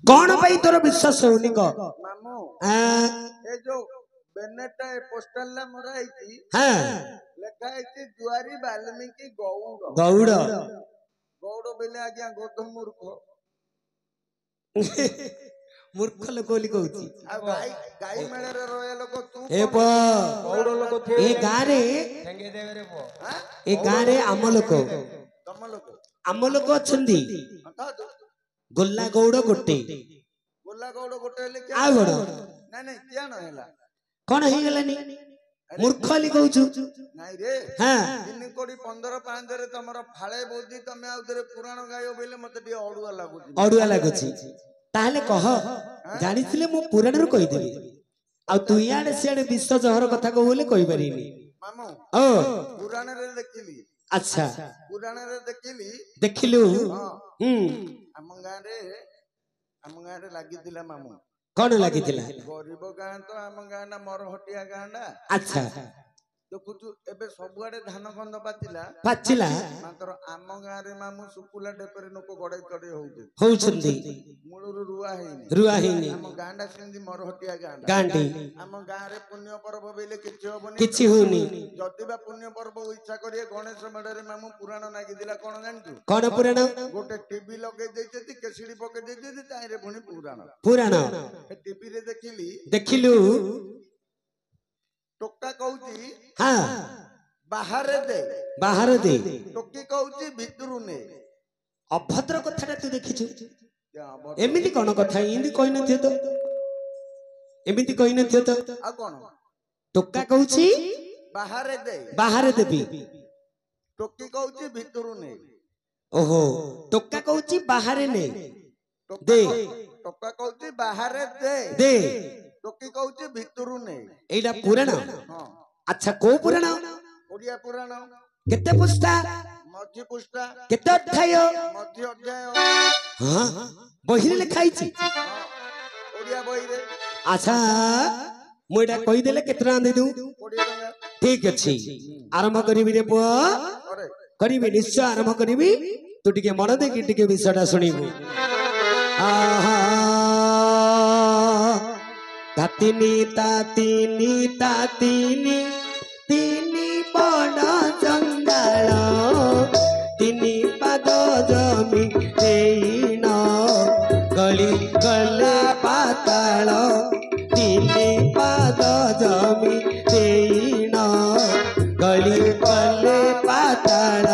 कौन भाई तोर विश्वास होनी को मामू ए जो बेनेटा पोस्टल ला मोरा आईची हां लेखा आईची दुआरी वाल्मीकि गौड़ गौड़ गौड़ बेले आज्ञा गौतम मूर्ख मूर्ख लोक बोली कहूची आ गाई गाई मेळे रे रोया लोक तू ए प गौड़ लोक थे ए गारे ठेंगे देवे रे पो ए गारे आम लोक तम लोक अछंदी गोल्ला गौड़ गोटे गोल्ला गौड़ गोटे ले आ गौड़ ना नहीं क्या न हैला कोन हे गलानी मूर्ख ली कहूछु नाही रे हां 3 कोटी 15 5 रे तमरो फाळे बोदी तमे आउदरे पुराण गायो बेले मते डी अडुआ लागुची ताहले कह जानिथिले मु पुराण रो कहि देबी आ तू याडे सेडे विश्व जहर कथा को बोले कहि परिनी मामू ओ पुराण रे देखिली अच्छा पुराण रे देखिलु हम गाँ रे लागी दिला मामू कौन लगी गरीब गाँ तो आम गाँ ना मरहटिया गाँ ना अच्छा देखुचु एबे सबुआडे धान गंध पाचिला मात्र आम गाँ रे मामू सुकुला डेपरे नको गड़े चढ़े होउछंदी मूलरू रुआ हेनी आम गाँ डा सेंदी मरहटिया गांडी आम गाँ रे पुण्य पर्व बेले किछि होनी जदिबा पुण्य पर्व इच्छा करिए गणेश मेढ़ रे मामू पुराण नागी दिला कोन जानतु कोन पुराण गोटे टीवी लगे देछति केसड़ी पके देछति ताइरे पुनी पुराण ए टीवी रे देखिलु टोका कहूची हां बाहर दे टोकी कहूची भितरु ने अभद्र कथाटा तू देखिछु एमिति कोन कथा इंदी कहि नथियो तो एमिति कहि नथियो तो आ कोन टोका कहूची बाहर देबी टोकी कहूची भितरु ने ओहो टोका कहूची बाहर ने दे टोका कहूची बाहर दे टोकी कहूची भितरु ने एइडा पुराण हां अच्छा को पुराण ओडिया पुराण केते पुष्टा मध्य पुष्टा केते अध्याय मध्य अध्याय हां बहिरे लिखाई छी ओडिया बहि रे अच्छा मोइडा कहि देले केतना दे दू 20 टका ठीक अछि आरंभ करिबि रे पुआ करिबि निश्चय आरंभ करिबि तू टिके मन दे कि टिके विषयटा सुनिबु आहा तातिनी तातिनी तातिनी तिनी बड़ जंगल तिनी पाद जमी देन गली गले पाताल तिनी पाद जमी देन गली गले पाताल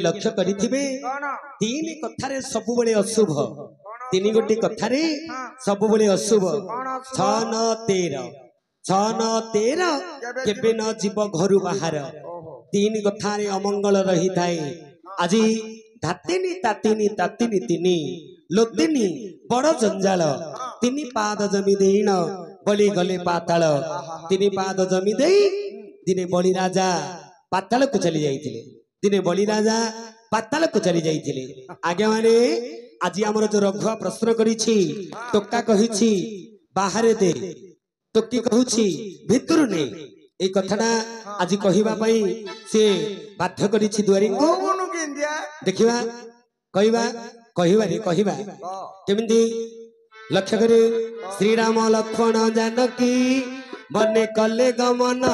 लक्ष्य करिथिबे तीन कथारे सबु बळे अशुभ तीन गोटी कथारे सबु बळे अशुभ 6 9 13 6 9 13 केबे न जीव घरु बाहर तीन कथारे अमंगल रही थाए आजी धातिनी तातिनी तातिनी तिनी लोतिनी बड़ जंजाल तिनी पाद जमी देइन बलि गले पाताल तिनी पाद जमी देई दिने बलि राजा पाताल को चली जाइथिले दिने बलि राजा पाताल को चली जाइथिले आगे माने आज हमर जो रघुआ प्रश्न करिछि टोका कहिछि बाहर दे टोकी कहूछि भितरु ने ए कथाना आज कहिबा पई से बाध्य करिछि दुआरी को देखिबा कहिबा कहिबा रे कहिबा केमिति लक्ष्य करे श्री राम लक्ष्मण जानकी बने कले गमन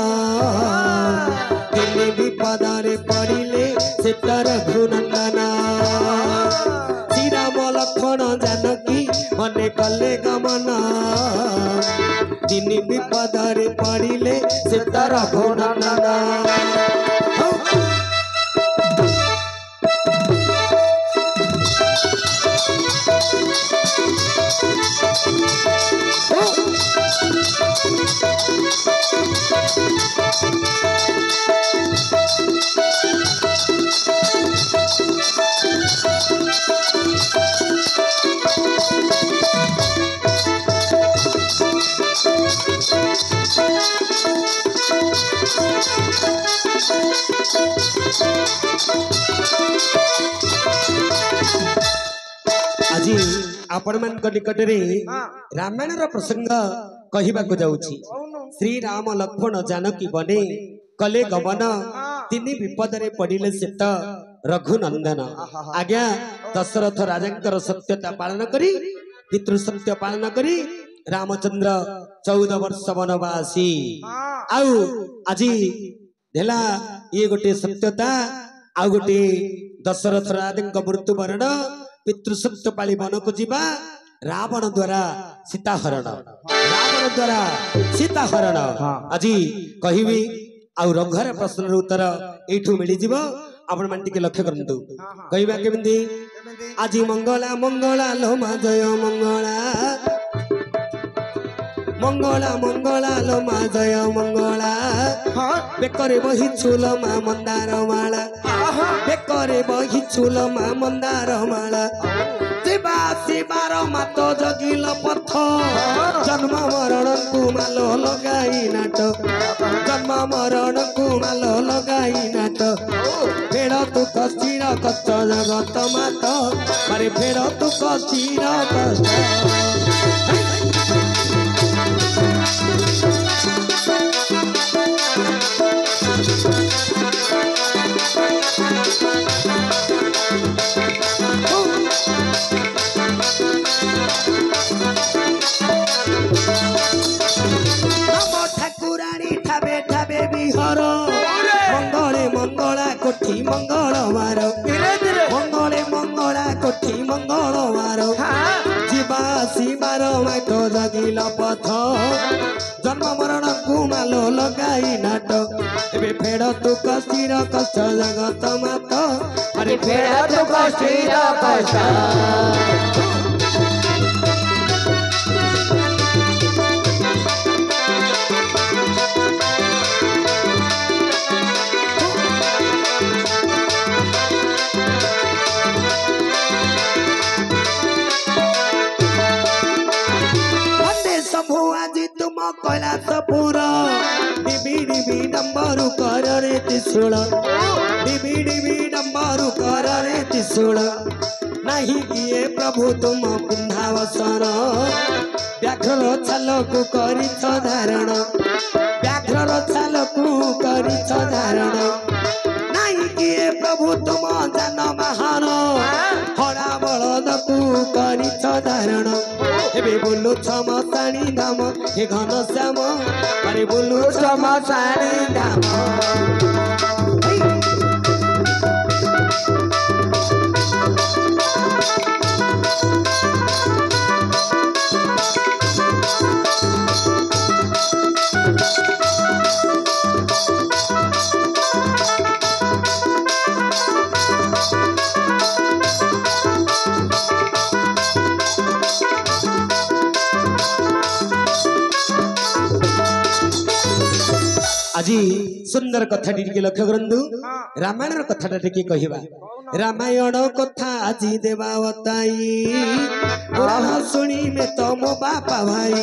तिनी विपदरे पड़िले से तर घुनंदन श्री राम लक्ष्मण जानकी बने कले गमन तिनी विपदरे पड़िले से तर घुनंदन आज आपण मान निकट रामायण प्रसंग कहवाक जाऊँगी। श्री राम लक्ष्मण जानकी बने कले गमन तीन विपद पड़े से तो रघुनंदन आज्ञा दशरथ राजा सत्यता पालन करी पितृसत्य पालन करी रामचंद्र 14 वर्ष वनवासी आउ आज देला ये गोटे सत्यता आउ गोटे दशरथ राजा मृत्यु वरण पितृसत्य पाली वन को जीवा रावण द्वारा सीता हरण आज कहबी आउ रंगर प्रश्न उत्तर एठू मिल जीव आपण मान टिके लक्ष्य करंतु कहबा केमिति आज मंगला मंगला लोमा जय मंगला मंगला मंगला लोमा जय मंगला बेकरे बही छुल मा मंदार माला बेकरे बही छुल मा मंदार माला शिवा शिवार मात जगिल पथ जन्म मरण को माल लगाई नाट जन्म मरण को माल लगाई नाट फेड़ तू कष्टीर कष्ट जगत मात मारे फेड़ तू कष्टीर कष्ट मंगले मंगला कोठी मंगल मार मंगले मंगला कोठी मंगल मार जीवा शिवार माट जगिल पथ जन्म मरण कुमाल लगाई नाट ए फेड़ तू कष्टीर कष्ट जगत मात अरे फेड़ तू कष्टीर कष्ट कैलासपुर डिबी डिबी डम्बरु कर रे त्रिशूल डिबी डिबी डम्बरु कर रे त्रिशूल नहीं किए प्रभु तुम पिंधावसन व्याघ्र छालकु करिछ धारण व्याघ्र छालकु करिछ धारण नहीं किए प्रभु तुम जान महान हरा बलदकु करिछ धारण एबे बोलु छमसाणी धाम हे घन श्याम अरे बोलु छमसाणी धाम आज सुंदर कथा टी लक्ष्य करंतु रामायण कथा टी कहवा रामायण कथा आज देवा बताई शुणी में तो मो बापा भाई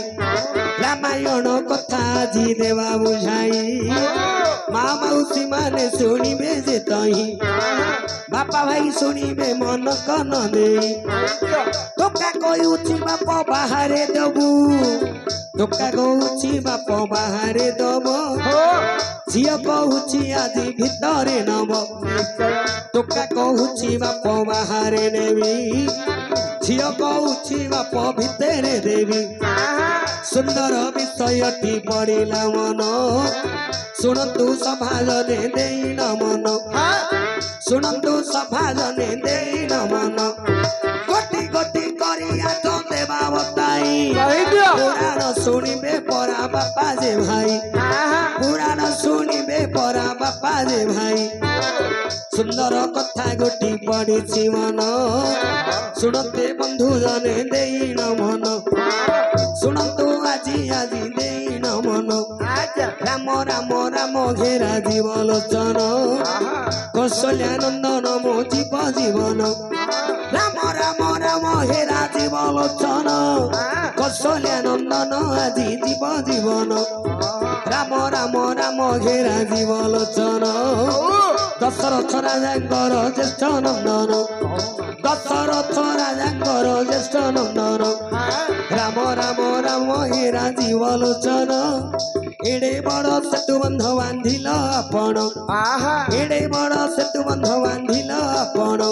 रामायण कथा आज देवा बुझाई माँ मौसी माने शुणवे जे तही बापा भाई शुणवे मन कन दे टोका कहूँ बाप बाहर दबू टोका कहूँ बाप बाहर दब झील कहूँ आज भितरे नब टोका कहूँ बाप बाहर नेबी झील कहूँ बाप भितरे देवी सुंदर विषयटी पड़िला मन शुणु सभाजने देन मन शुणु सभाजने देन मन गोटी गोटी करिया तो देवा बताई पुराण शुणवे परा बापा जे भाई पुराण शुणवे परा बापा जे भाई सुंदर कथा गोटी पड़ी मन शुणते बंधु जने देन मन शुणु আজি আজি देन मन राम राम राम घेरा जीव लोचन कौशल्यानंदन मो जीव जीवन राम राम राम हेरा जीव लोचन कौशल्यानंदन আজি जीव जीवन राम राम राम घेरा जीव लोचन दशरथ राजांकर ज्येष्ठ नंदन दशरथ राजांकर ज्येष्ठ नंदन राम राम राम हे राजीव लोचन एडे बड़ सेतु बंध बांधिल आपण एडे बड़ सेतु बंध बांधिल आपण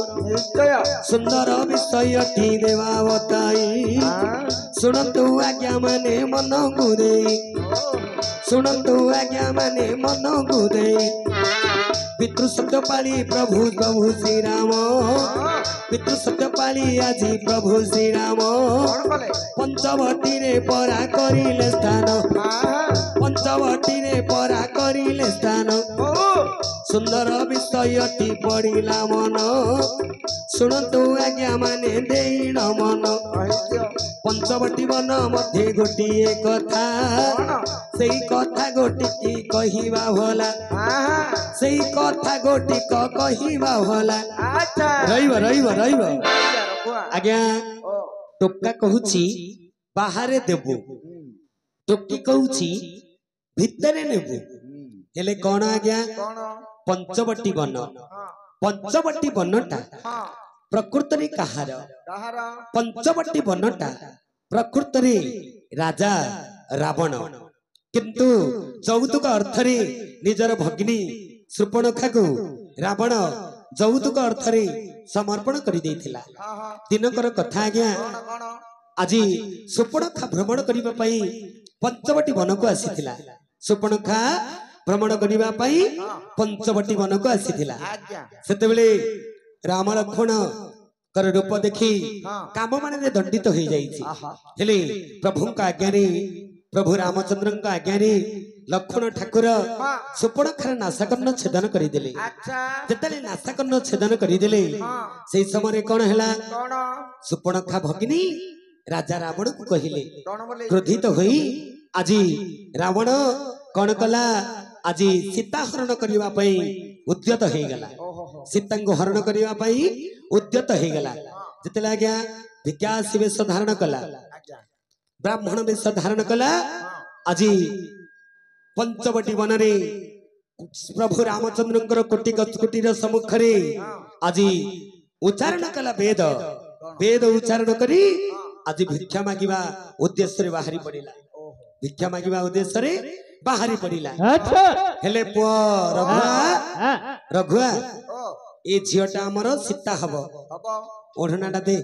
सुंदर विषय टी देवा बताई शुणु आज्ञा माने मन गुदे शुणु आज्ञा माने मन गुदे पितृ शब्द पाली प्रभु प्रभु श्री राम पितृ शब्द पाली आज प्रभु श्री राम पंचवटी रे परा करिले स्थान पंचवटी रे परा करिले स्थान सुंदर विषयटी पड़िला मन शुणु आज्ञा माने देईन मन पंचवटी वन मध्य गोटिए कथा सेई कथा गोटी कहिबा भला सेई कथा गोटी कहिबा भला रहिब रहिब रहिब आज्ञा टोका कहूची बाहरे देबू टोकी कहूची भितरे नेबू हेले कौन आज्ञा पंचवटी वन पंचवटी वनटा प्रकृत रे कहार पंचवटी वनटा प्रकृत रे राजा रावण किंतु जौतुक अर्थ रे निजर भगिनी शूर्पणखा को रावण जौतुक अर्थ रे समर्पण कर देथिला दिनकर कथा आज्ञा आज शूर्पणखा भ्रमण करबा पई पंचवटी वन को आसीथिला शूर्पणखा भ्रमण करबा पई पंचवटी वन को आसीथिला सेते बेले राम लक्ष्मण कर रूप देखी काम माने दंडित हो जाइछि हेले प्रभु का आज्ञा रे प्रभु रामचंद्र का आज्ञा रे लक्ष्मण ठाकुर शूर्पणखार नासाकर्ण छेदन करदेले जेतले नासाकर्ण छेदन करदेले सेई समय कोन हैला शूर्पणखा भगिनी राजा रावण को कहिले क्रोधित होई आज रावण कौन कला आज सीता हरण करबा पई उद्यत हो गला सीता को हरण करबा पई उद्यत हो गला जेतले आज्ञा विकास वेश धारण कला ब्राह्मण वेश धारण कला आज पंचवटी वन रे प्रभु रामचंद्र कोटि कोटिर सम्मुख रे आज उच्चारण कला वेद वेद उच्चारण करी आज भिक्षा मागिबा उद्देश्य रे बाहरी पड़िला भिक्षा मागिबा उद्देश्य रे बाहरी पड़िला हेले पुओ रघुआ रघुआ ए झियोटा हमर सीता हबो ओढनाटा दे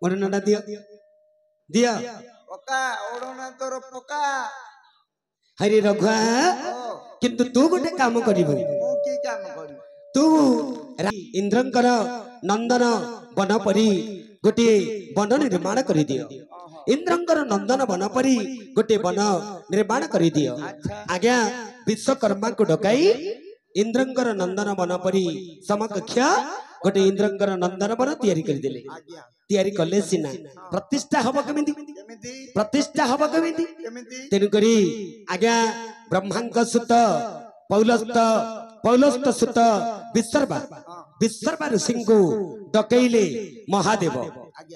ओढनाटा दियो दियो पका ओढना तोर पका हरे रघुआ किंतु तू गोटे काम करिबो की काम करी तू इंद्रंकर नंदन वन परी गोटे वन निर्माण कर दियो इंद्रंकर नंदन वन परी गोटे वन निर्माण कर दियो आज्ञा विश्वकर्मा को डकाई इंद्रंकर नंदन वन परी समकक्ष गोटे इंद्रंकर नंदन वन तैयारी कर देले तैयारी कले सिना प्रतिष्ठा हबो केमिति प्रतिष्ठा हबो केमिति तेनु करी आज्ञा ब्रह्मांक सुत पौलस्त सुत विश्वर्वा ऋषि को डकैले महादेव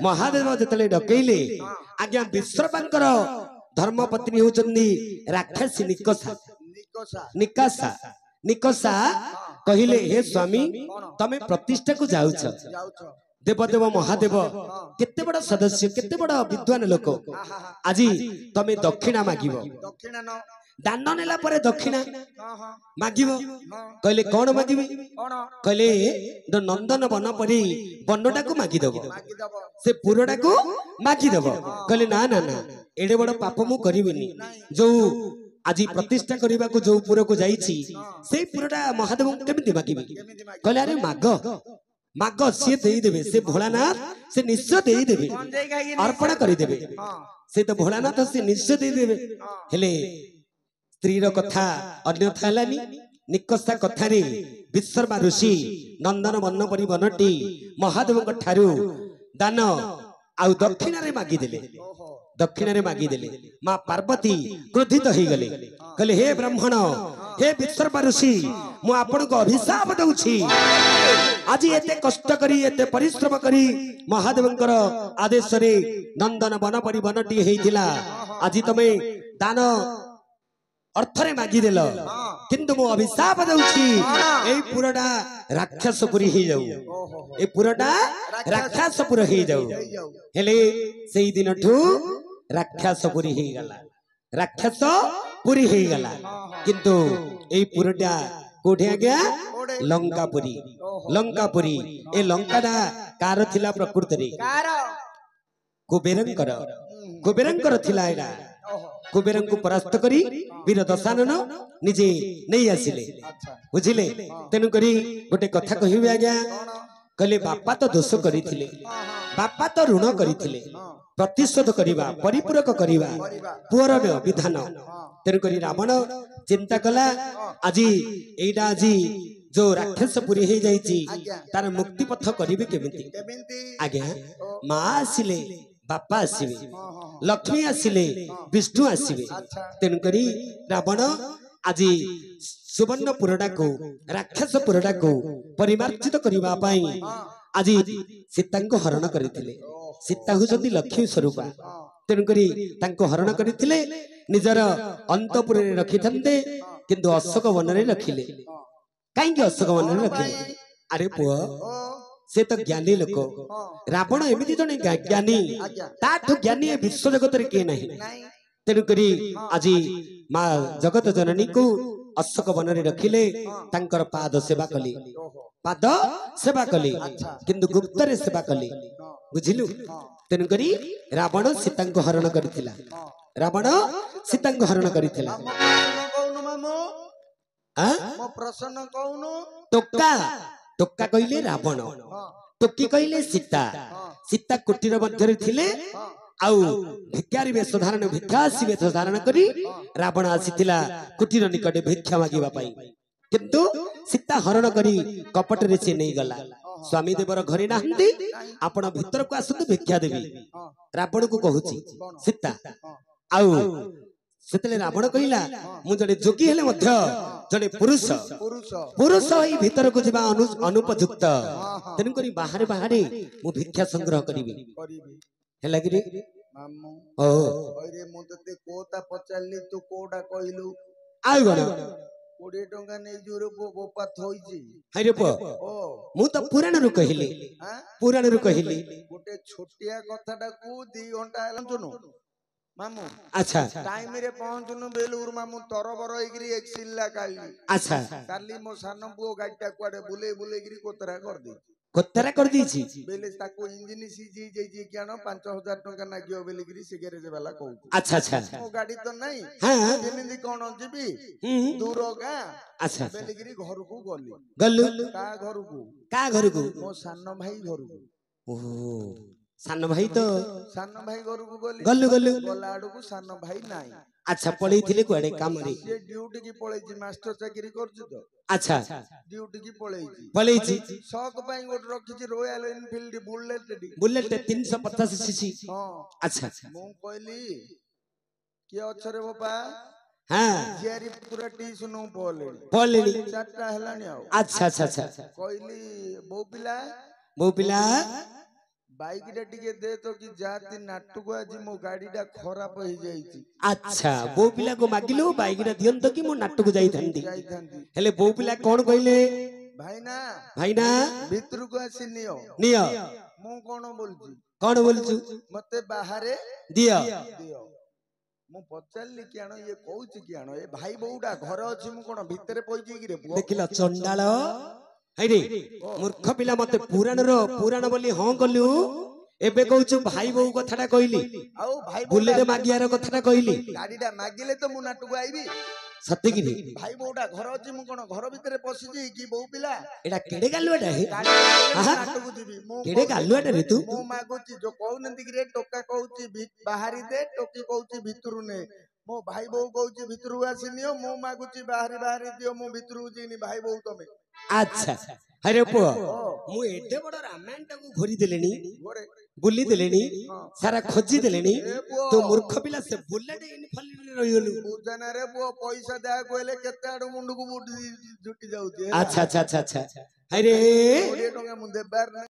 महादेव जतले डकैले आज्ञा विश्वर्वांकर धर्मपत्नी होचंदी राक्षसी निकषा निकाषा निकषा कहिले हे स्वामी तमे प्रतिष्ठा को जाउछ देवदेव महादेव केते बड़ सदस्य केते बड़ विद्वान लोक आज तमे दक्षिणा मागिबो दक्षिणा न दान नेला परे दक्षिणा मागिबो कहले कोन मागिबी कहले द नंदन वन परी वनटा को मागी देबो से पुरडा को मागी देबो कहले ना ना ना एडे बड़ पाप मु करिबिनी जो आज प्रतिष्ठा करबा को जो पुर को जाईछि से पुरडा महादेव केमिति मागिबी कहले अरे माग माग से देई देबे से भोलानाथ से निश्चय देई देबे अर्पण करि देबे से तो भोलानाथ से निश्चय देई देबे हेले स्त्री कथा अन्यथा हलानी निकषा कथा रे विश्वर्वा ऋषि नंदन वन परी वनटी महादेव ठारू दान आउ दक्षिण रे मागी देले दक्षिण रे मागी देले मां पार्वती क्रोधित हो गले कहले हे ब्राह्मण हे विश्वर्वा ऋषि मु आपन को अभिशाप दउछि आज एते कष्ट करी एते परिश्रम करी महादेवंकर आदेश रे नंदन वन परी वनटी हेइथिला आज तमे दान ଅର୍ଥରେ ମାଗିଦେଲ କିନ୍ତୁ ମୁଁ ଅଭିଶାପ ଦଉଛି ଏଇ ପୁରଟା ରାକ୍ଷସପୁରୀ ହେଇଯାଉ ଏ ପୁରଟା ରାକ୍ଷସପୁର ହେଇଯାଉ ହେଲେ ସେଇ ଦିନଠୁ ରାକ୍ଷସପୁରୀ ହେଇଗଲା ରାକ୍ଷସ ପୁରୀ ହେଇଗଲା କିନ୍ତୁ ଏଇ ପୁରଟା କୋଉଠି ଆଜ୍ଞା ଲଙ୍କାପୁରୀ ଲଙ୍କାପୁରୀ ଏ ଲଙ୍କାଟା କାର ଥିଲା ପ୍ରକୃତରେ କୁବେରଙ୍କର ଥିଲା ଏଇଟା କୁବେରଙ୍କୁ ପରାସ୍ତ କରି ବୀର ଦଶାନନ ନିଜେ ନେଇ ଆସିଲେ ବୁଝିଲେ ତେଣୁକରି ଗୋଟେ କଥା କହିବି ଆଜ୍ଞା କହିଲେ ବାପା ତ ଦୋଷ କରିଥିଲେ ବାପା ତ ଋଣ କରିଥିଲେ ପ୍ରତିଶୋଧ କରିବା ପରିପୂରକ କରିବା ପୁଅର ବିଧାନ ତେଣୁକରି ରାବଣ ଚିନ୍ତା କଲା ଆଜି ଏଇଟା ଆଜି ଯୋଉ ରାକ୍ଷସ ପୁରୀ ହେଇଯାଇଛି ତାର ମୁକ୍ତି ପଥ କରିବି କେମିତି ଆଜ୍ଞା ମା ଆସିଲେ ବାପା ଆସିବେ ଲକ୍ଷ୍ମୀ ଆସିଲେ ବିଷ୍ଣୁ ଆସିବେ ତେଣୁକରି ରାବଣ ଆଜି ସୁବର୍ଣ୍ଣ ପୁରଟାକୁ ରାକ୍ଷସ ପୁରଟାକୁ ପରିମାର୍ଜିତ କରିବା ପାଇଁ ଆଜି ସୀତାଙ୍କୁ ହରଣ କରିଥିଲେ ସୀତା ହେଉଛନ୍ତି ଲକ୍ଷ୍ମୀ ସ୍ୱରୂପା ତେଣୁକରି ତାଙ୍କୁ ହରଣ କରିଥିଲେ ନିଜର ଅନ୍ତପୁରରେ ରଖିଥାନ୍ତେ କିନ୍ତୁ ଅଶୋକ ବନରେ ରଖିଲେ କାହିଁକି ଅଶୋକ ବନରେ ରଖିଲେ ଆରେ ପୁଅ ସେ ତ ଜ୍ଞାନୀ ଲୋକ ରାବଣ ଏମିତି ଜଣେ ଜ୍ଞାନୀ ତାଠୁ ଜ୍ଞାନୀ ଏ ବିଶ୍ୱ ଜଗତରେ କିଏ ନାହିଁ ତେଣୁକରି ଆଜି ମା ଜଗତ ଜନନୀକୁ ଅଶୋକ ବନରେ ରଖିଲେ ତାଙ୍କର ପାଦ ସେବା କଲେ କିନ୍ତୁ ଗୁପ୍ତରେ ସେବା କଲେ ବୁଝିଲୁ ତେଣୁକରି ରାବଣ ସୀତାଙ୍କୁ ହରଣ କରିଥିଲା ଟୋକା କହିଲେ ରାବଣ ଟୋକି କହିଲେ ସୀତା ସୀତା କୁଟୀର ମଧ୍ୟରେ ଥିଲେ ଆଉ ଭିକ୍ଷାରୀ ବେଶ ଧାରଣ ଭିକ୍ଷାସୀ ବେଶ ଧାରଣ କରି ରାବଣ ଆସିଥିଲା କୁଟୀର ନିକଟରେ ଭିକ୍ଷା ମାଗିବା ପାଇଁ କିନ୍ତୁ ସୀତା ହରଣ କରି କପଟରେ ସେ ନେଇଗଲା ସ୍ୱାମୀ ଦେବର ଘରେ ନାହାନ୍ତି ଆପଣ ଭିତରକୁ ଆସନ୍ତୁ ଭିକ୍ଷା ଦେବି ରାବଣକୁ କହୁଛି ସୀତା ଆଉ ସେତେବେଳେ ରାବଣ କହିଲା ମୁଁ ଜଣେ ଯୋଗୀ ହେଲେ ମଧ୍ୟ ଜଣେ ପୁରୁଷ ଏଇ ଭିତରକୁ ଯିବା ଅନୁପଯୁକ୍ତ ତେଣୁକରି ବାହାରେ ବାହାରେ ମୁଁ ଭିକ୍ଷା ସଂଗ୍ରହ କରିବି ହେଲା କି ମୁଁ ତତେ କୋଉଟା ପଚାରିଲି ତୁ କୋଉଟା କହିଲୁ ଆଉ କଣ 20 ଟଙ୍କା ନେଇଯିବୁ ବୋପା ଥୋଇଛି ମୁଁ ତ ପୁରାଣରୁ କହିଲି ଗୋଟେ ଛୋଟିଆ କଥାଟାକୁ 2 ଘଣ୍ଟା ହେଲା ମାମୁ ଆଚ୍ଛା ଟାଇମ ରେ ପହଞ୍ଚୁନୁ ବେଲୁର ମାମୁ ତରବର ହେଇକିରି ଏକ୍ସିଲା ଆଚ୍ଛା କାଲି ମୋ ସାନ ପୁଅ ଗାଡିଟା କୁଆଡେ ବୁଲେଇକିରି କୋତରା କରିଦେଇଛି ବେଲେ ତାକୁ ଇଞ୍ଜିନ ସିଜି ଯାଇଚି କିଆଣ 5000 ଟଙ୍କା ଲାଗିବ ବେଲିକିରି ସେ ଗ୍ୟାରେଜ ବାଲା କହୁଛି ଆଚ୍ଛା ମୋ ଗାଡି ତ ନାହିଁ କେମିତି କଣ ଯିବି ଦୂର ଗାଁ ବେଲିକିରି ଘରକୁ ଗଲୁ କା ଘରକୁ ମୋ ସାନ ଭାଇ ଘରକୁ ସାନ ଭାଇ ଘରକୁ ଗଲୁ ଗଲା ଆଡକୁ ସାନ ଭାଇ ନାହିଁ ଆଚ୍ଛା ପଳେଇଥିଲେ କୁଆଡେ କାମରେ ସେ ଡ୍ୟୁଟି କି ପଳେଇଛି ମାଷ୍ଟର ଚାକିରି କରୁଛି ତ ଆଚ୍ଛା ଡ୍ୟୁଟି କି ପଳେଇଛି ଶକ ପାଇଁ ଗୋଟେ ରଖିଛି ରୟାଲ ଏନଫିଲ୍ଡ ବୁଲେଟ 350 ସିସି ଆଚ୍ଛା ମୁଁ କହିଲି କିଏ ଅଛରେ ବାପା ଝିଆରୀ ପୁରା ଟିଉସନ ପଳେଇଲି 4ଟା ହେଲାଣି ଆଉ ଆଚ୍ଛା କହିଲି ବୋଉ ପିଲା ବାଇକ ଟା ଟିକେ ଦେ ତ କି ଜାତି ନାଟକୁ ଆଜି ମୋ ଗାଡିଟା ଖରାପ ହେଇଯାଇଛି ଆଚ୍ଛା ବୋଉ ପିଲାକୁ ମାଗିଲୁ ବାଇକ ଟା ଦିଅନ୍ତ କି ମୁଁ ନାଟକୁ ଯାଇଥାନ୍ତି ହେଲେ ବୋଉ ପିଲା କଣ କହିଲେ ଭାଇନା ଭିତରକୁ ଆସି ନିଅ ମୁଁ କଣ ବୋଲୁଛୁ ମତେ ବାହାରେ ଦିଅ ମୁଁ ପଚାରିଲି କିଆଣ ଇଏ କହୁଛି କିଆଣ ଏ ଭାଇ ବୋଉଟା ଘରେ ଅଛି ମୁଁ କଣ ଭିତରେ ପଇଯିକିରେ ଦେଖିଲ ଚଣ୍ଡାଳ ମୂର୍ଖ ପିଲା ମତେ ପୁରାଣ ବୋଲି ହଁ କଲୁ ଏବେ କହୁଛୁ ଭାଇ ବୋଉ କଥାଟା କହିଲି ଆଉ ଭାଇ ବୁଲେଟ ମାଗିବାର କଥାଟା କହିଲି ଗାଡିଟା ମାଗିଲେ ତ ମୁଁ ନାଟକୁ ଆଇବି ସତିକିରି ଭାଇ ବୋଉଟା ଘର ଅଛି ମୁଁ କଣ ଘର ଭିତରେ ପଶିଛି କି ବୋଉ ପିଲା ଏଟା କେଡେ ଗାଲୁଆଟା ନାଟକୁ ଯିବି କେଡେ ଗାଲୁଆଟା ରେ ତୁ ମୁଁ ମାଗୁଛି ଯୋଉ କହୁନାହାନ୍ତି କି ରେ ଟୋକା କହୁଛି ବାହାରି ଦେ ଟୋକି କହୁଛି ଭିତରୁ ନେ ମୋ ଭାଇ ବୋଉ କହୁଛି ଭିତରକୁ ଆସି ନିଅ ମୁଁ ମାଗୁଛି ବାହାରି ଦିଅ ମୁଁ ଭିତରକୁ ଯିନି ଭାଇ ବୋଉ ତମେ ଆଚ୍ଛା ଆରେ ପୁଅ ମୁଁ ଏତେ ବଡ ରାମାୟଣ ଟାକୁ ଘୋରି ଦେଲେଣି ବୁଲି ଦେଲେଣି ସାରା ଖୋଜି ଦେଲେଣି ତୁ ମୂର୍ଖ ପିଲା ସେ ବୁଲେଟ ଇନଫାଲିରେ ରହିଗଲୁ ବୁଝାନାରେ ପୁଅ ପଇସା ଦେବାକୁ ହେଲେ କେତେ ଆଡୁ ମୁଣ୍ଡକୁ ଝୁଟି ଯାଉଛି ଆଚ୍ଛା ଆରେ 20 ଟଙ୍କା ମୁଁ ଦେବାର